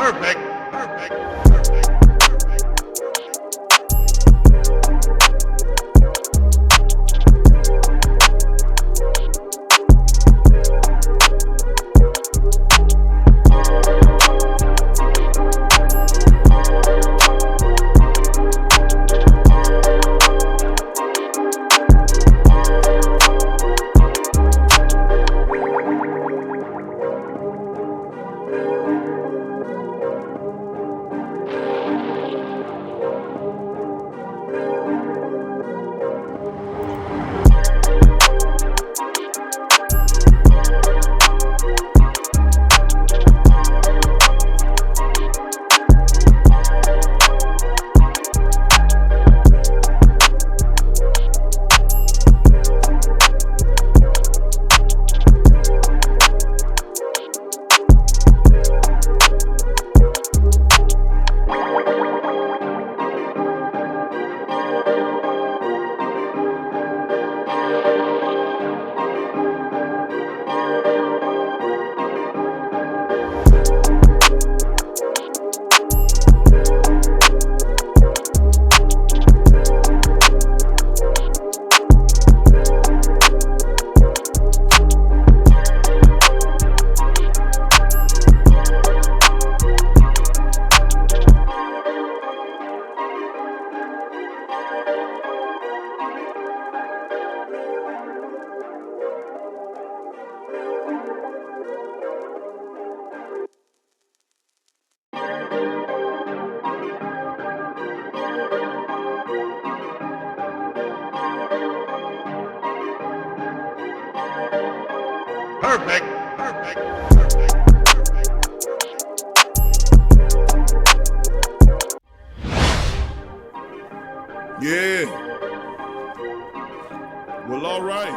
Perfect. Perfect. Yeah. Well, all right.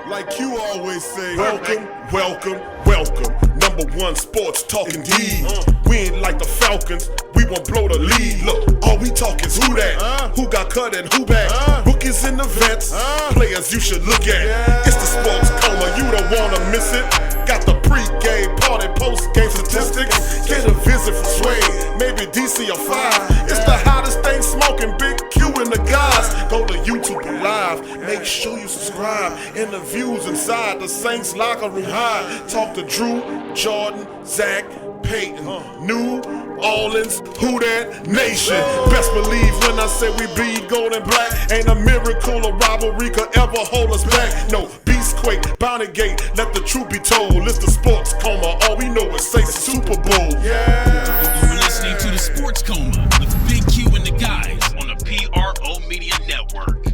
Like you always say, welcome, welcome, welcome. Number one sports talking D. We ain't like the Falcons, we won't blow the lead. Look, all we talk is who that, who got cut and who back. Rookies and the vets, players you should look at. It's the sports coma, you don't wanna miss it. Got the pre-game, party, post-game statistics. Get a visit from Sway, maybe DC or 5. It's the hottest thing smoking, Big Q and the guys. Go to YouTube Live, make sure you subscribe. Interviews inside the Saints locker room high. Talk to Drew, Jordan, Zach, Peyton, New Orleans, who that nation. Best believe when I say we bleed gold and black. Ain't a miracle or rivalry could ever hold us back. No, Beastquake, Bounty Gate, let the truth be told. It's the sports coma, all we know is say Super Bowl. Yeah. You're listening to the Sports Coma with Big Q and the guys on the PRO Media Network.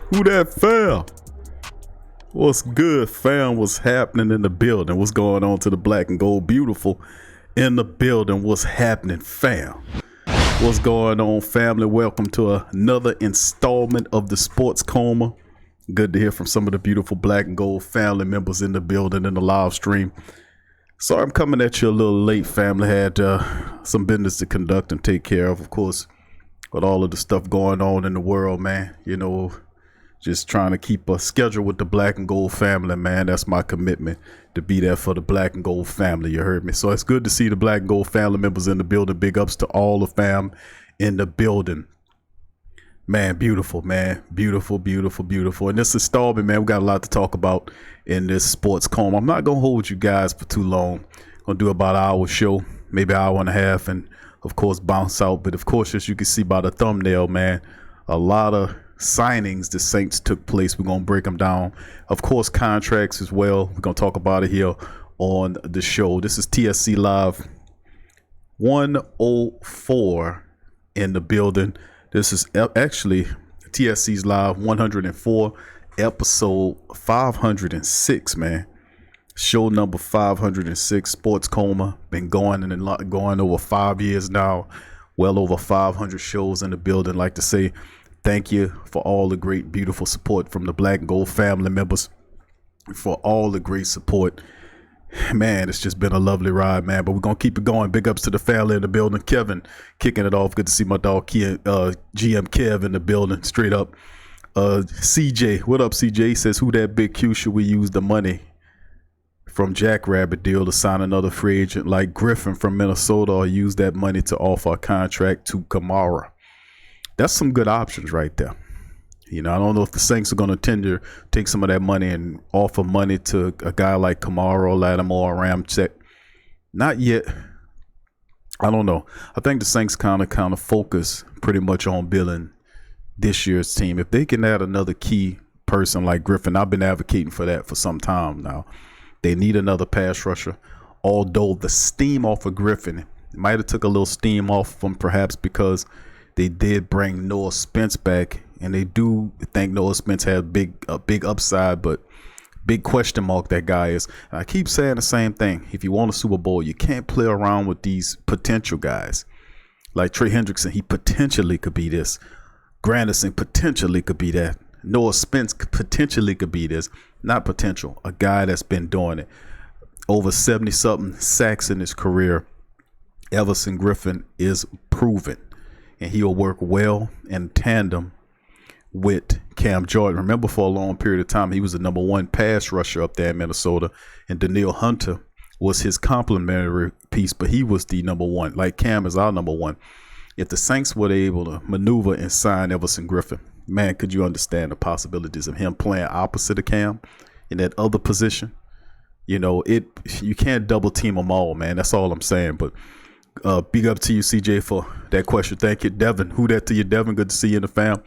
Who that fam? What's good, fam? What's happening in the building? What's going on to the black and gold beautiful in the building? What's happening, fam? What's going on, family? Welcome to another installment of the Sports Coma. Good to hear from some of the beautiful black and gold family members in the building in the live stream. Sorry I'm coming at you a little late, family. Had some business to conduct and take care of course, with all of the stuff going on in the world, man. You know, just trying to keep a schedule with the black and gold family, man. That's my commitment, to be there for the black and gold family. You heard me. So it's good to see the black and gold family members in the building. Big ups to all the fam in the building. Man, beautiful, man. Beautiful, beautiful, beautiful. And this installment, man, we got a lot to talk about in this Sports Coma. I'm not going to hold you guys for too long. I'm going to do about an hour show, maybe an hour and a half, and of course bounce out. But of course, as you can see by the thumbnail, man, a lot of signings the Saints took place. We're going to break them down. Of course, contracts as well. We're going to talk about it here on the show. This is TSC Live 104 in the building. This is actually TSC's Live 104, episode 506, man. Show number 506, Sports Coma. Been going over 5 years now. Well over 500 shows in the building. Like to say thank you for all the great, beautiful support from the Black and Gold family members. For all the great support. Man, it's just been a lovely ride, man. But we're going to keep it going. Big ups to the family in the building. Kevin kicking it off. Good to see my dog GM Kev in the building. Straight up. CJ, what up, CJ? He says, who that big Q? Should we use the money from Jackrabbit deal to sign another free agent like Griffin from Minnesota, or use that money to offer a contract to Kamara? That's some good options right there. You know, I don't know if the Saints are going to tend to take some of that money and offer money to a guy like Kamara, Lattimore, Armstead. Not yet. I don't know. I think the Saints kind of focus pretty much on building this year's team. If they can add another key person like Griffin, I've been advocating for that for some time now. They need another pass rusher, although the steam off of Griffin might have took a little steam off of him, perhaps because they did bring Noah Spence back, and they do think Noah Spence had a big upside, but big question mark that guy is. And I keep saying the same thing. If you want a Super Bowl, you can't play around with these potential guys. Like Trey Hendrickson, he potentially could be this. Granderson potentially could be that. Noah Spence potentially could be this. Not potential. A guy that's been doing it. Over 70-something sacks in his career. Everson Griffin is proven. And he'll work well in tandem with Cam Jordan. Remember, for a long period of time, he was the number one pass rusher up there in Minnesota. And Danielle Hunter was his complementary piece, but he was the number one. Like Cam is our number one. If the Saints were able to maneuver and sign Everson Griffin, man, could you understand the possibilities of him playing opposite of Cam in that other position? You know, you can't double team them all, man. That's all I'm saying. But big up to you, CJ, for that question. Thank you. Devin, who that to you, Devin? Good to see you in the fam.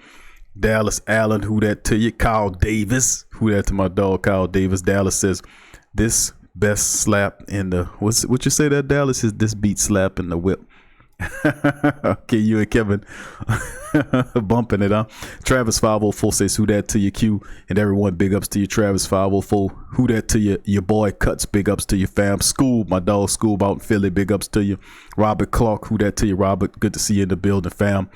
Dallas Allen, who that to you? Kyle Davis, who that to my dog, Kyle Davis. Dallas says, this best slap in the, what you say that, Dallas? Is this beat slap in the whip? Okay, you and Kevin bumping it, huh? Travis 504 says, who that to you, Q? And everyone, big ups to you, Travis 504. Who that to you? Your boy Cuts, big ups to you, fam. School, my dog School out in Philly, big ups to you. Robert Clark, who that to you, Robert? Good to see you in the building, fam.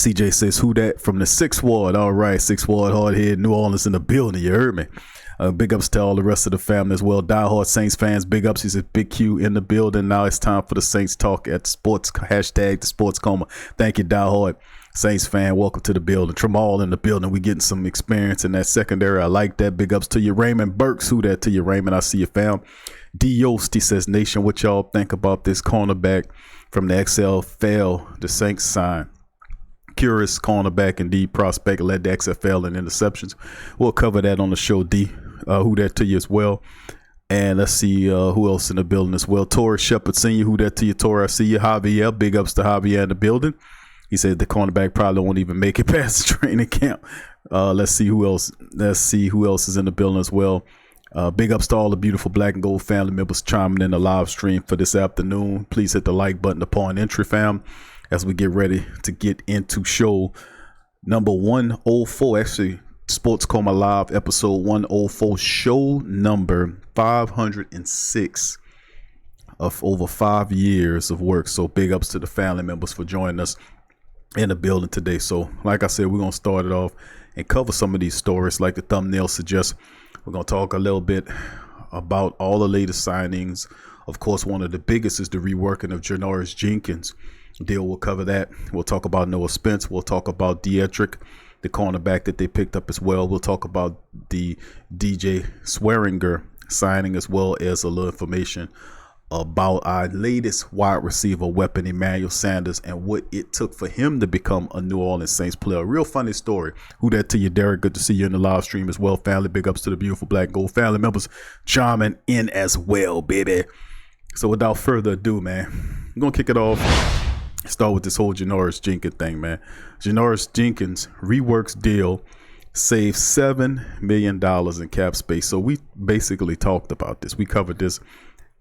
CJ says, who that? From the 6th Ward. All right, 6th Ward, Hardhead, New Orleans in the building. You heard me. Big ups to all the rest of the family as well. Diehard Saints fans, big ups. He says, Big Q in the building. Now it's time for the Saints talk at sports, hashtag the sports coma. Thank you, Diehard Saints fan. Welcome to the building. Tremal in the building. We getting some experience in that secondary. I like that. Big ups to you. Raymond Burks, who that to you, Raymond? I see you, fam. D. Yost, he says, Nation, what y'all think about this cornerback from the XFL the Saints sign? Curious cornerback, indeed, prospect, led the XFL in interceptions. We'll cover that on the show, D. Who that to you as well. And let's see who else in the building as well. Torrey Shepard Sr., who that to you, Torrey? I see you. Javier, big ups to Javier in the building. He said the cornerback probably won't even make it past the training camp. Let's see who else. Let's see who else is in the building as well. Big ups to all the beautiful Black and Gold family members chiming in the live stream for this afternoon. Please hit the like button upon entry, fam, as we get ready to get into show number 104. Actually, Sports Coma Live episode 104, show number 506 of over 5 years of work. So big ups to the family members for joining us in the building today. So like I said, we're going to start it off and cover some of these stories like the thumbnail suggests. We're going to talk a little bit about all the latest signings. Of course, one of the biggest is the reworking of Janoris Jenkins deal. We'll cover that. We'll talk about Noah Spence. We'll talk about Dietrich, the cornerback that they picked up as well. We'll talk about the DJ Swearinger signing, as well as a little information about our latest wide receiver weapon, Emmanuel Sanders, and what it took for him to become a New Orleans Saints player. A real funny story. Who that to you, Derek? Good to see you in the live stream as well, family. Big ups to the beautiful Black and Gold family members chiming in as well, baby. So without further ado, man, I'm going to kick it off. Start with this whole Janoris Jenkins thing, man. Janoris Jenkins Reworked deal saved $7 million in cap space. So we basically talked about this. We covered this,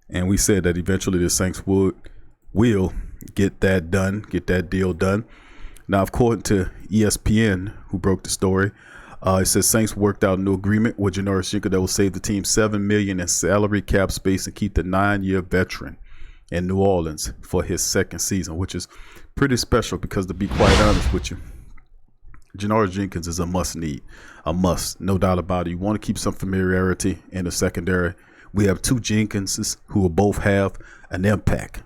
and we said that eventually the Saints will get that done, get that deal done. Now, according to ESPN, who broke the story, it says Saints worked out a new agreement with Janoris Jenkins that will save the team $7 million in salary cap space and keep the 9-year veteran in New Orleans for his second season, which is pretty special because, to be quite honest with you, Janoris Jenkins is a must, no doubt about it. You want to keep some familiarity in the secondary. We have two Jenkinses who will both have an impact.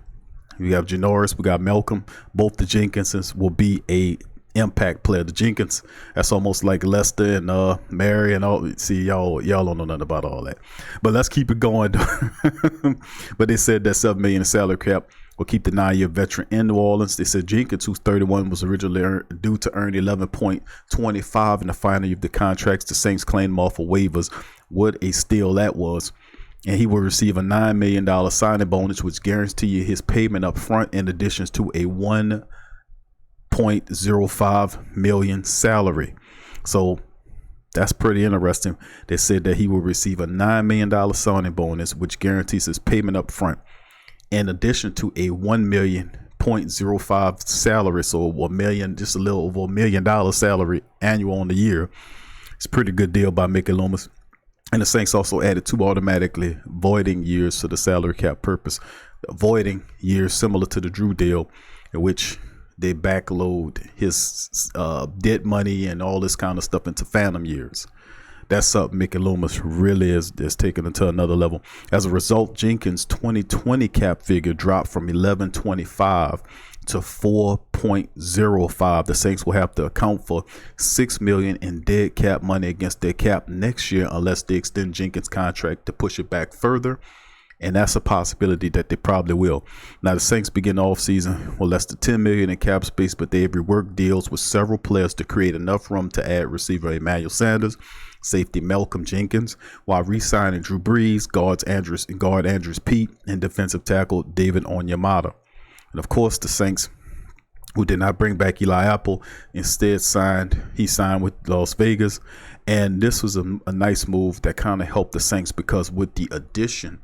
We have Janoris, we got Malcolm. Both the Jenkinses will be a impact player. The Jenkins, that's almost like Lester and Mary and all. See, y'all don't know nothing about all that. But let's keep it going. But they said that $7 million in salary cap will keep the 9-year veteran in New Orleans. They said Jenkins, who's 31, was originally due to earn 11.25 in the final year of the contracts. The Saints claimed him off of waivers. What a steal that was. And he will receive a $9 million signing bonus, which guarantees his payment up front in addition to a $1.05 million salary. So that's pretty interesting. They said that he will receive a $9 million signing bonus, which guarantees his payment up front in addition to a $1.05 salary. So a million, just a little over $1 million salary annual on the year. It's a pretty good deal by Mickey Loomis. And the Saints also added 2 automatically voiding years to the salary cap purpose. Voiding years similar to the Drew deal, in which they backload his dead money and all this kind of stuff into phantom years. That's something Mickey Loomis really is taken it to another level. As a result, Jenkins' 2020 cap figure dropped from 11.25 to 4.05. The Saints will have to account for $6 million in dead cap money against their cap next year unless they extend Jenkins' contract to push it back further. And that's a possibility that they probably will. Now, the Saints begin the offseason with less than $10 million in cap space, but they have reworked deals with several players to create enough room to add receiver Emmanuel Sanders, safety Malcolm Jenkins, while re-signing Drew Brees, guard Andrews Pete, and defensive tackle David Onyemata. And of course, the Saints, who did not bring back Eli Apple, instead signed with Las Vegas. And this was a nice move that kind of helped the Saints because with the addition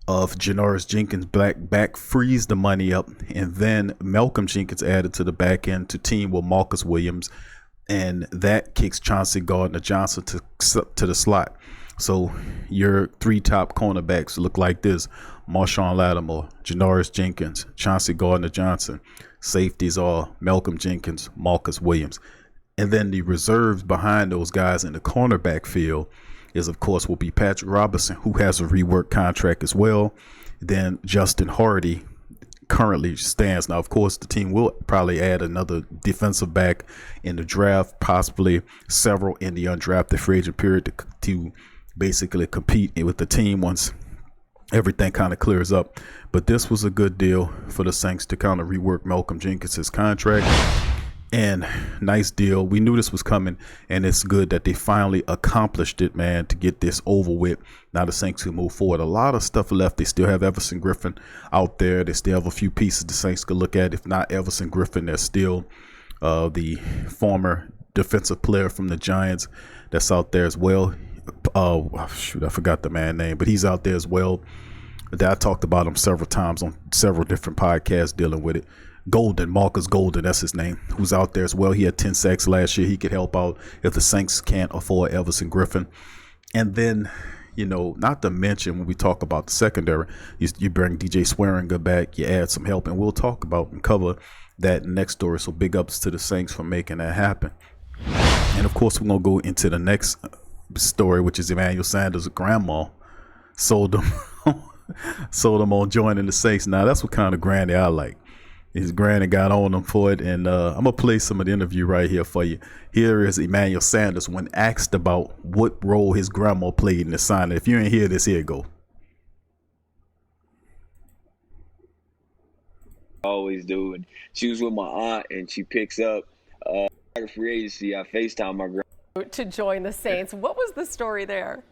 of Janoris Jenkins back frees the money up, and then Malcolm Jenkins added to the back end to team with Marcus Williams, and that kicks Chauncey Gardner-Johnson to the slot. So your 3 top cornerbacks look like this: Marshawn Lattimore, Janoris Jenkins, Chauncey Gardner-Johnson. Safeties are Malcolm Jenkins, Marcus Williams. And then the reserves behind those guys in the cornerback field will be Patrick Robinson, who has a reworked contract as well. Then Justin Hardy currently stands. Now, of course, the team will probably add another defensive back in the draft, possibly several in the undrafted free agent period to basically compete with the team once everything kind of clears up. But this was a good deal for the Saints to kind of rework Malcolm Jenkins' contract. And nice deal. We knew this was coming, and it's good that they finally accomplished it, man, to get this over with. Now the Saints can move forward. A lot of stuff left. They still have Everson Griffin out there. They still have a few pieces the Saints could look at. If not Everson Griffin, there's still the former defensive player from the Giants that's out there as well. I forgot the man's name, but he's out there as well. I talked about him several times on several different podcasts dealing with it. Marcus Golden, that's his name, who's out there as well. He had 10 sacks last year. He could help out if the Saints can't afford Everson Griffin. And then, not to mention when we talk about the secondary, you bring DJ Swearinger back, you add some help, and we'll talk about and cover that next story. So big ups to the Saints for making that happen. And of course, we're going to go into the next story, which is Emmanuel Sanders' grandma sold him on joining the Saints. Now, that's what kind of granny I like. His granny got on him for it, and I'm going to play some of the interview right here for you. Here is Emmanuel Sanders when asked about what role his grandma played in the signing. If you ain't hear this, here it go. Always do. And she was with my aunt, and she picks up free agency. I FaceTime my grandma to join the Saints. What was the story there?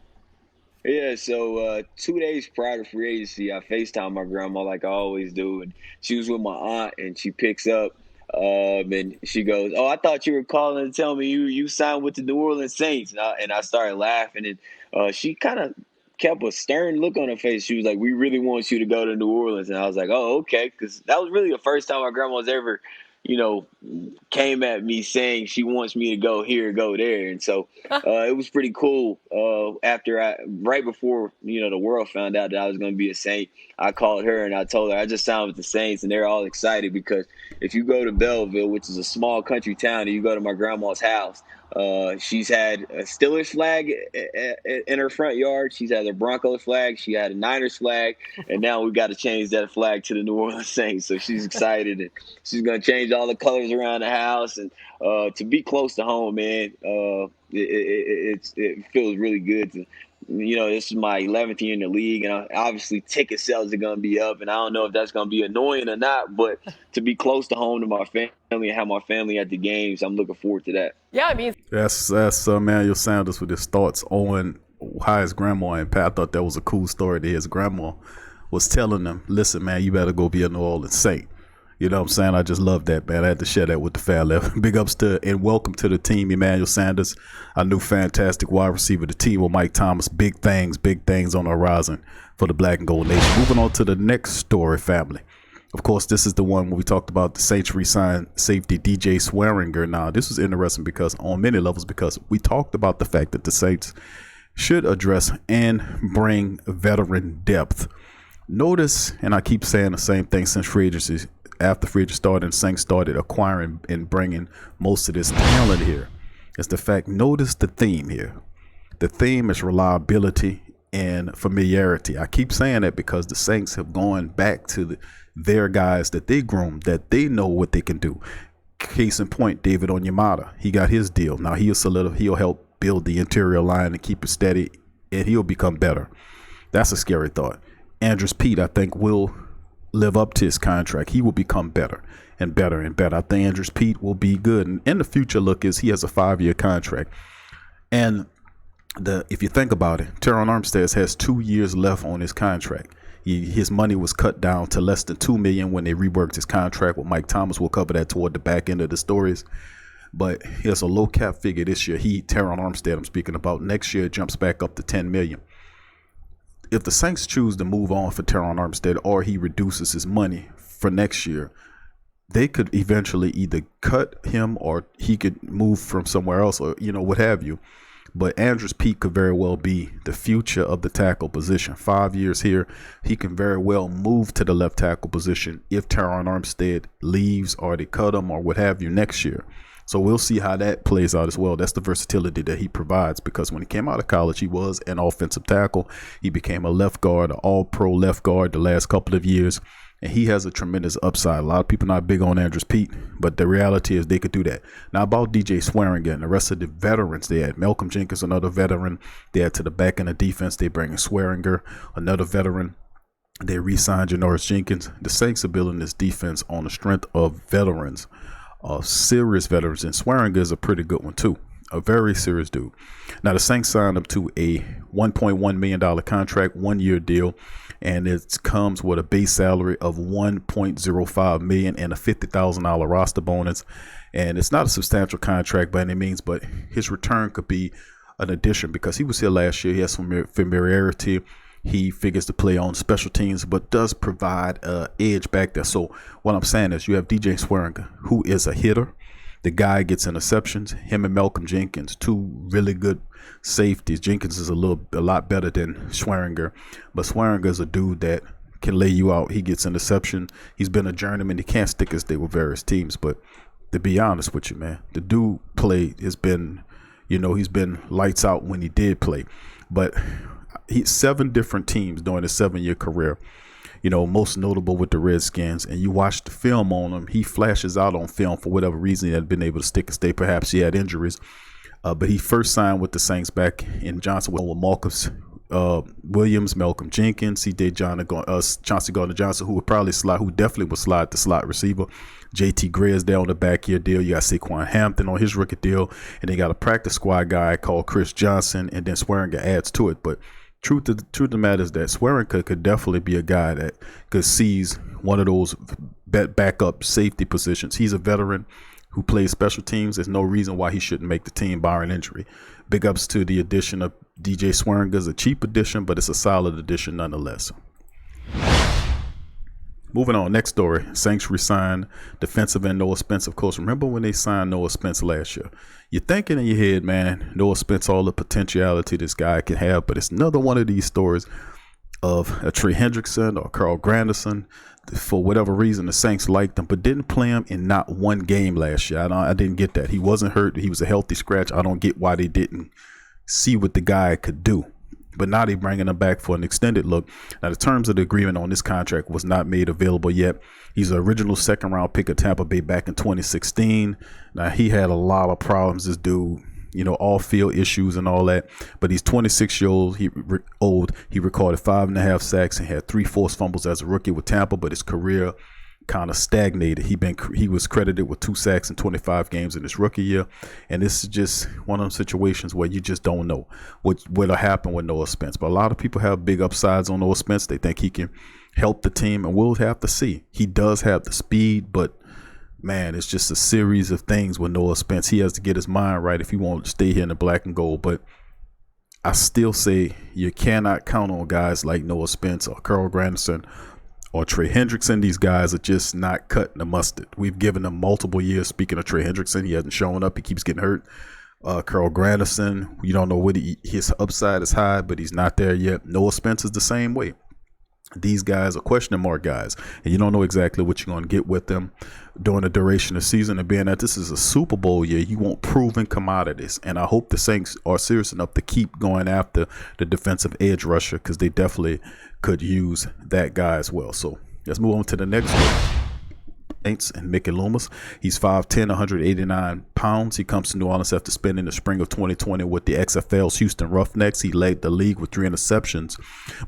Yeah, so 2 days prior to free agency, I FaceTime my grandma like I always do, and she was with my aunt, and she picks up, and she goes, "Oh, I thought you were calling to tell me you signed with the New Orleans Saints," and I started laughing, and she kind of kept a stern look on her face. She was like, "We really want you to go to New Orleans," and I was like, "Oh, okay," because that was really the first time my grandma's ever came at me saying she wants me to go here, go there. And so it was pretty cool. Right before, the world found out that I was going to be a Saint, I called her and I told her I just signed with the Saints, and they're all excited because if you go to Belleville, which is a small country town, and you go to my grandma's house, She's had a Steelers flag in her front yard. She's had a Broncos flag. She had a Niners flag. And now we got to change that flag to the New Orleans Saints. So she's excited. And she's going to change all the colors around the house. And to be close to home, man, it feels really good to, this is my 11th year in the league, and obviously ticket sales are going to be up, and I don't know if that's going to be annoying or not, but to be close to home to my family and have my family at the games, I'm looking forward to that. Yeah, I mean, That's Emmanuel Sanders with his thoughts on how his grandma and Pat. I thought that was a cool story that his grandma was telling him, listen, man, you better go be a New Orleans Saint. You know what I'm saying? I just love that, man. I had to share that with the fan level. Big ups to and welcome to the team, Emmanuel Sanders, our new fantastic wide receiver, the team with Mike Thomas. Big things on the horizon for the Black and Gold Nation. Moving on to the next story, family. Of course, this is the one where we talked about the Saints re-signed safety DJ Swearinger. Now, this was interesting because on many levels, because we talked about the fact that the Saints should address and bring veteran depth. Notice, and I keep saying the same thing since free agency, after free agency started and Saints started acquiring and bringing most of this talent here, is the fact, notice the theme here. The theme is reliability and familiarity. I keep saying that because the Saints have gone back to their guys that they groomed, that they know what they can do. Case in point, David Onyemata, he got his deal. Now he'll help build the interior line and keep it steady, and he'll become better. That's a scary thought. Andrews Pete, I think, will live up to his contract. He will become better and better and better. I think Andrews Pete will be good. And in the future look is he has a 5-year contract. And if you think about it, Terron Armstead has 2 years left on his contract. His money was cut down to less than $2 million when they reworked his contract with Mike Thomas. We'll cover that toward the back end of the stories. But he has a low cap figure this year. Terron Armstead, I'm speaking about. Next year it jumps back up to $10 million. If the Saints choose to move on for Terron Armstead, or he reduces his money for next year, they could eventually either cut him or he could move from somewhere else, or what have you. But Andrews Pete could very well be the future of the tackle position. 5 years here, he can very well move to the left tackle position if Terron Armstead leaves or they cut him or what have you next year. So we'll see how that plays out as well. That's the versatility that he provides, because when he came out of college, he was an offensive tackle. He became a left guard, an all-pro left guard the last couple of years, and he has a tremendous upside. A lot of people not big on Andrews Pete, but the reality is they could do that. Now about DJ Swearinger and the rest of the veterans, they had Malcolm Jenkins, another veteran. They had to the back end of defense, they bring in Swearinger, another veteran. They re-signed Janoris Jenkins. The Saints are building this defense on the strength of veterans. Serious veterans, and Swearinger is a pretty good one too, a very serious dude. Now the Saints signed him to a $1.1 million contract, 1-year deal, and it comes with a base salary of $1.05 million and a $50,000 roster bonus. And it's not a substantial contract by any means, but his return could be an addition because he was here last year. He has some familiarity. He figures to play on special teams, but does provide an edge back there. So what I'm saying is you have DJ Swearinger, who is a hitter. The guy gets interceptions. Him and Malcolm Jenkins, two really good safeties. Jenkins is a lot better than Swearinger, but Swearinger is a dude that can lay you out. He gets interception. He's been a journeyman. He can't stick his day with various teams, but to be honest with you, man, the dude he's been lights out when he did play. But he's 7 different teams during his 7-year career, most notable with the Redskins. And you watch the film on him, he flashes out on film for whatever reason. He hadn't been able to stick and stay. Perhaps he had injuries. But he first signed with the Saints back in Johnson with Marcus Williams, Malcolm Jenkins, Chauncey Gardner-Johnson, who definitely would slide the slot receiver. JT Gray is there on the back year deal. You got Saquon Hampton on his rookie deal. And they got a practice squad guy called Chris Johnson. And then Swearinger adds to it. But truth of the matter is that Swearinger could definitely be a guy that could seize one of those backup safety positions. He's a veteran who plays special teams. There's no reason why he shouldn't make the team barring injury. Big ups to the addition of DJ Swearinger. It's a cheap addition, but it's a solid addition nonetheless. Moving on, next story. Saints re-signed defensive end Noah Spence. Of course, remember when they signed Noah Spence last year? You're thinking in your head, man, Noah Spence, all the potentiality this guy can have, but it's another one of these stories of a Trey Hendrickson or Carl Granderson for whatever reason, the Saints liked him, but didn't play him in not one game last year. I didn't get that. He wasn't hurt. He was a healthy scratch. I don't get why they didn't see what the guy could do. But now they're bringing him back for an extended look. Now, the terms of the agreement on this contract was not made available yet. He's an original second-round pick of Tampa Bay back in 2016. Now, he had a lot of problems, this dude, off-field issues and all that. But he's 26 years old. He recorded 5.5 sacks and had 3 forced fumbles as a rookie with Tampa, but his career kind of stagnated. He was credited with 2 sacks in 25 games in his rookie year, and this is just one of those situations where you just don't know what'll happen with Noah Spence. But a lot of people have big upsides on Noah Spence. They think he can help the team, and we'll have to see. He does have the speed, but man, it's just a series of things with Noah Spence. He has to get his mind right if he wants to stay here in the black and gold. But I still say you cannot count on guys like Noah Spence or Carl Granderson or Trey Hendrickson. These guys are just not cutting the mustard. We've given them multiple years. Speaking of Trey Hendrickson, he hasn't shown up. He keeps getting hurt. Carl Granderson, you don't know what his upside is high, but he's not there yet. Noah Spence is the same way. These guys are question mark guys, and you don't know exactly what you're going to get with them during the duration of the season. And being that this is a Super Bowl year, you want proven commodities. And I hope the Saints are serious enough to keep going after the defensive edge rusher, because they definitely could use that guy as well. So let's move on to the next one. Saints and Mickey Loomis. He's 5'10", 189 pounds. He comes to New Orleans after spending the spring of 2020 with the XFL's Houston Roughnecks. He led the league with 3 interceptions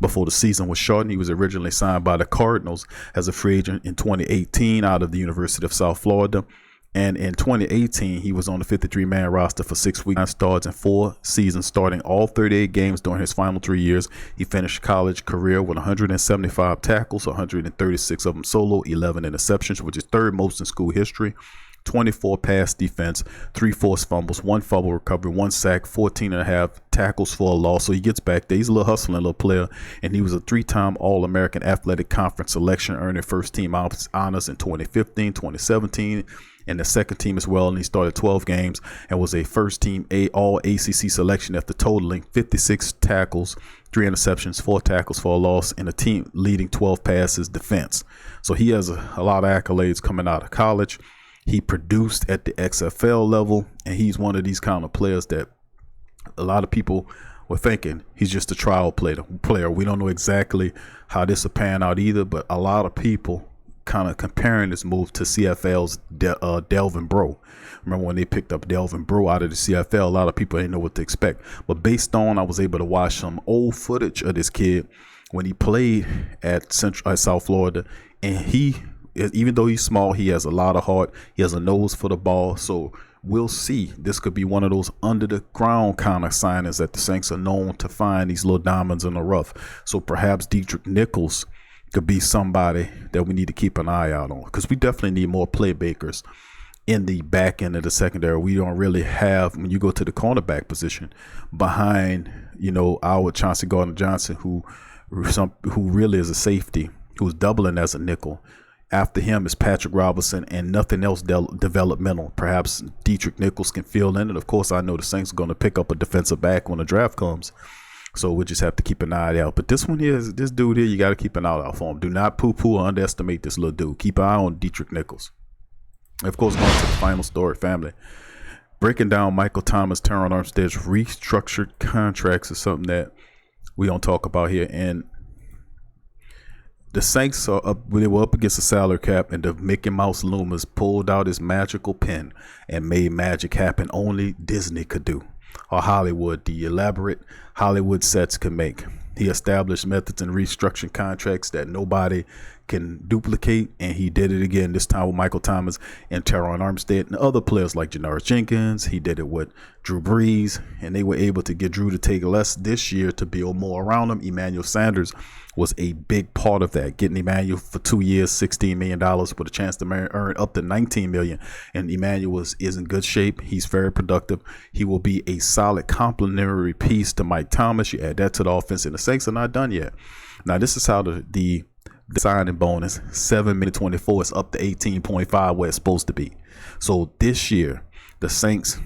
before the season was shortened. He was originally signed by the Cardinals as a free agent in 2018 out of the University of South Florida. And in 2018, he was on the 53-man roster for 6 weeks, 9 starts, and 4 seasons, starting all 38 games during his final 3 years. He finished college career with 175 tackles, 136 of them solo, 11 interceptions, which is third most in school history, 24 pass defense, 3 forced fumbles, 1 fumble recovery, 1 sack, 14.5 tackles for a loss. So he gets back there. He's a little hustling little player, and he was a 3-time All-American Athletic Conference selection, earning first-team honors in 2015, 2017, and the second team as well. And he started 12 games and was a first-team All-ACC selection after totaling 56 tackles, 3 interceptions, 4 tackles for a loss, and a team leading 12 passes defense. So he has a lot of accolades coming out of college. He produced at the XFL level, and he's one of these kind of players that a lot of people were thinking he's just a trial player. We don't know exactly how this will pan out either, but a lot of people kind of comparing this move to CFL's Delvin Breaux. Remember when they picked up Delvin Breaux out of the CFL, a lot of people didn't know what to expect. But based on, I was able to watch some old footage of this kid when he played at South Florida, and even though he's small, he has a lot of heart. He has a nose for the ball. So we'll see. This could be one of those under the ground kind of signings that the Saints are known to find, these little diamonds in the rough. So perhaps Dietrich Nichols could be somebody that we need to keep an eye out on, because we definitely need more playmakers in the back end of the secondary. We don't really have, when you go to the cornerback position behind, our Chauncey Gardner-Johnson, who really is a safety, who's doubling as a nickel. After him is Patrick Robinson and nothing else developmental. Perhaps Dietrich Nichols can fill in. And, of course, I know the Saints are going to pick up a defensive back when the draft comes. So we just have to keep an eye out. But this dude here, you got to keep an eye out for him. Do not poo-poo or underestimate this little dude. Keep an eye on Dietrich Nichols. Of course, going to the final story, family. Breaking down Michael Thomas, Terron Armstead's restructured contracts is something that we don't talk about here. And the Saints are up, they were up against the salary cap, and the Mickey Mouse Loomis pulled out his magical pen and made magic happen only Disney could do, or Hollywood, the elaborate Hollywood sets could make. He established methods and restructuring contracts that nobody can duplicate, and he did it again, this time with Michael Thomas and Terron Armstead and other players like Janoris Jenkins. He did it with Drew Brees, and they were able to get Drew to take less this year to build more around him. Emmanuel Sanders was a big part of that, getting Emmanuel for 2 years, $16 million with a chance to earn up to $19 million. And Emmanuel is in good shape. He's very productive. He will be a solid complementary piece to Mike Thomas. You add that to the offense, and the Saints are not done yet. Now, this is how the signing bonus, $7.24 is up to 18.5 where it's supposed to be. So this year, the Saints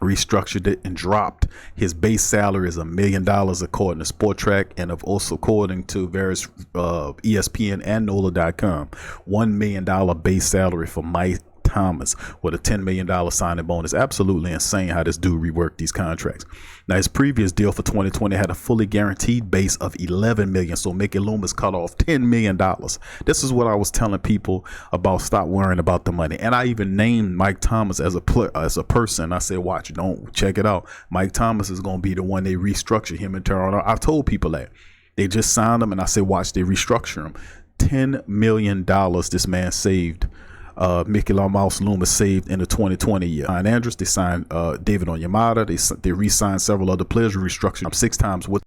restructured it and dropped his base salary is $1 million according to SportTrack, and also according to various ESPN and NOLA.com. $1 million base salary for Mike Thomas with a $10 million signing bonus. Absolutely insane how this dude reworked these contracts. Now, his previous deal for 2020 had a fully guaranteed base of $11 million, so Mickey Loomis cut off $10 million. This is what I was telling people about. Stop worrying about the money. And I even named Mike Thomas as a person. I said, watch, don't check it out. Mike Thomas is going to be the one they restructure him and Terron. I've told people that. They just signed him, and I said, watch, they restructure him. $10 million this man saved. Mickey Mouse Loomis saved in the 2020 year. Signed Andrews, they signed David Onyemata, they re-signed several other players, restructured 6 times with